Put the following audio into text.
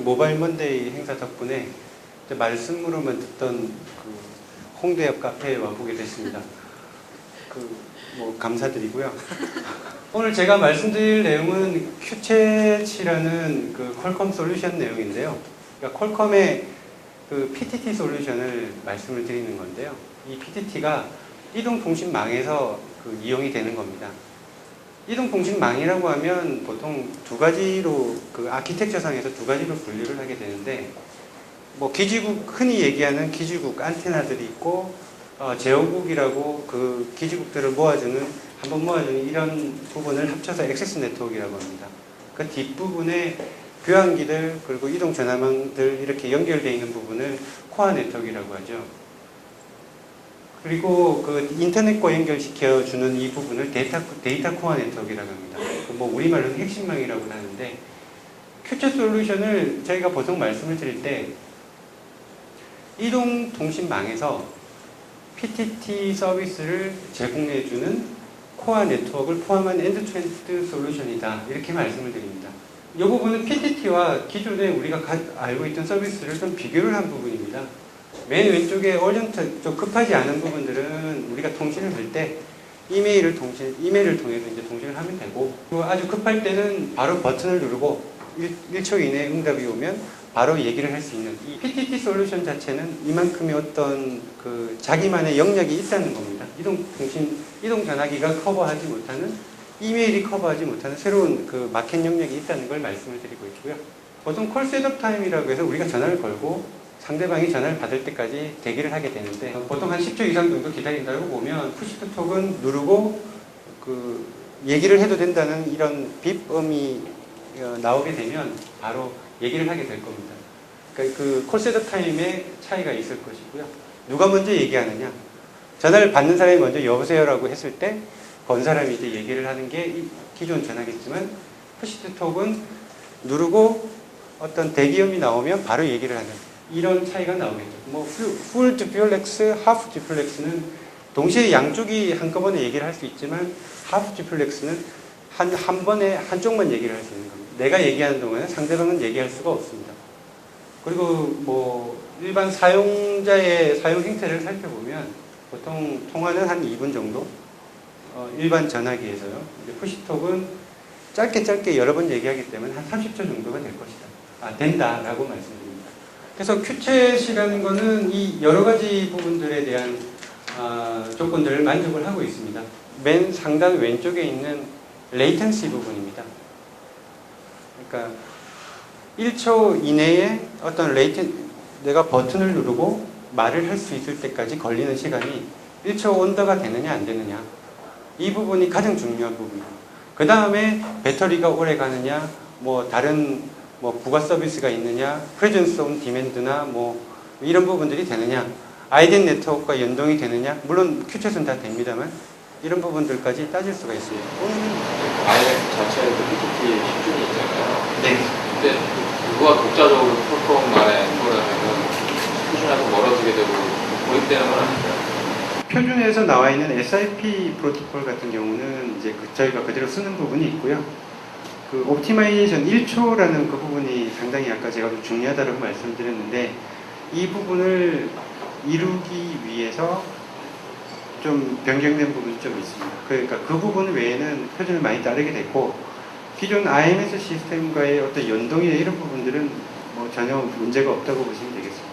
모바일 먼데이 행사 덕분에 말씀으로만 듣던 그 홍대 옆 카페에 와보게 됐습니다. 뭐 감사드리고요. 오늘 제가 말씀드릴 내용은 큐챗이라는 그 퀄컴 솔루션 내용인데요. 그러니까 퀄컴의 그 PTT 솔루션을 말씀을 드리는 건데요. 이 PTT가 이동통신망에서 그 이용이 되는 겁니다. 이동통신망이라고 하면 보통 두 가지로 그 아키텍처상에서 두 가지로 분류를 하게 되는데, 뭐 기지국, 흔히 얘기하는 기지국 안테나들이 있고 제어국이라고 그 기지국들을 한번 모아주는 이런 부분을 합쳐서 액세스 네트워크라고 합니다. 그 뒷부분에 교환기들 그리고 이동 전화망들 이렇게 연결되어 있는 부분을 코어 네트워크라고 하죠. 그리고 그 인터넷과 연결시켜주는 이 부분을 데이터 코어 네트워크라고 합니다. 뭐 우리말로는 핵심망이라고 하는데, 큐챗 솔루션을 저희가 보통 말씀을 드릴 때 이동통신망에서 PTT 서비스를 제공해주는 코어 네트워크를 포함한 엔드-투-엔드 솔루션이다, 이렇게 말씀을 드립니다. 이 부분은 PTT와 기존에 우리가 알고 있던 서비스를 좀 비교를 한 부분입니다. 맨 왼쪽에 어전트, 좀 급하지 않은 부분들은 우리가 통신을 할 때 이메일을 통해서 이제 통신을 하면 되고, 그리고 아주 급할 때는 바로 버튼을 누르고 1초 이내에 응답이 오면 바로 얘기를 할 수 있는, 이 PTT 솔루션 자체는 이만큼의 어떤 그 자기만의 영역이 있다는 겁니다. 이동 전화기가 커버하지 못하는, 이메일이 커버하지 못하는 새로운 그 마켓 영역이 있다는 걸 말씀을 드리고 있고요. 보통 콜 셋업 타임이라고 해서 우리가 전화를 걸고 상대방이 전화를 받을 때까지 대기를 하게 되는데, 보통 한 10초 이상 정도 기다린다고 보면 푸시투톡은 누르고 그 얘기를 해도 된다는 이런 빕음이 나오게 되면 바로 얘기를 하게 될 겁니다. 그러니까 그 콜 셋업 타임에 차이가 있을 것이고요. 누가 먼저 얘기하느냐, 전화를 받는 사람이 먼저 여보세요라고 했을 때 건 사람이 이제 얘기를 하는 게 기존 전화겠지만, 푸시투톡은 누르고 어떤 대기음이 나오면 바로 얘기를 하는 이런 차이가 나오겠죠. 뭐 풀 듀플렉스, 하프 듀플렉스는 동시에 양쪽이 한꺼번에 얘기를 할 수 있지만, 하프 듀플렉스는 한 번에 한쪽만 얘기를 할 수 있는 겁니다. 내가 얘기하는 동안에 상대방은 얘기할 수가 없습니다. 그리고 뭐 일반 사용자의 사용 행태를 살펴보면 보통 통화는 한 2분 정도, 일반 전화기에서요. 푸시톡은 짧게 여러 번 얘기하기 때문에 한 30초 정도가 될 것이다. 된다라고 말씀드립니다. 그래서 큐챗이라는 거는 이 여러 가지 부분들에 대한 조건들을 만족을 하고 있습니다. 맨 상단 왼쪽에 있는 레이턴시 부분입니다. 그러니까 1초 이내에 어떤 내가 버튼을 누르고 말을 할 수 있을 때까지 걸리는 시간이 1초 언더가 되느냐 안 되느냐, 이 부분이 가장 중요한 부분이에요. 그 다음에 배터리가 오래 가느냐, 뭐 다른 뭐 부가 서비스가 있느냐, 프레젠스 온 디맨드나 뭐 이런 부분들이 되느냐, 아이덴 네트워크와 연동이 되느냐, 물론 큐챗은 다 됩니다만 이런 부분들까지 따질 수가 있습니다. 아이덴 자체에도 PTT 기준이 있잖아요. 네. 근데 그거가 독자적으로 퀄컴만의 거라면 표준하고 멀어지게 되고 고립되는 건 아닌가요? 표준에서 나와 있는 SIP 프로토콜 같은 경우는 이제 저희가 그대로 쓰는 부분이 있고요. 그 옵티마이제이션 1초라는 그 부분이 상당히 아까 제가 좀 중요하다고 말씀드렸는데, 이 부분을 이루기 위해서 좀 변경된 부분이 좀 있습니다. 그러니까 그 부분 외에는 표준을 많이 따르게 됐고, 기존 IMS 시스템과의 어떤 연동이나 이런 부분들은 뭐 전혀 문제가 없다고 보시면 되겠습니다.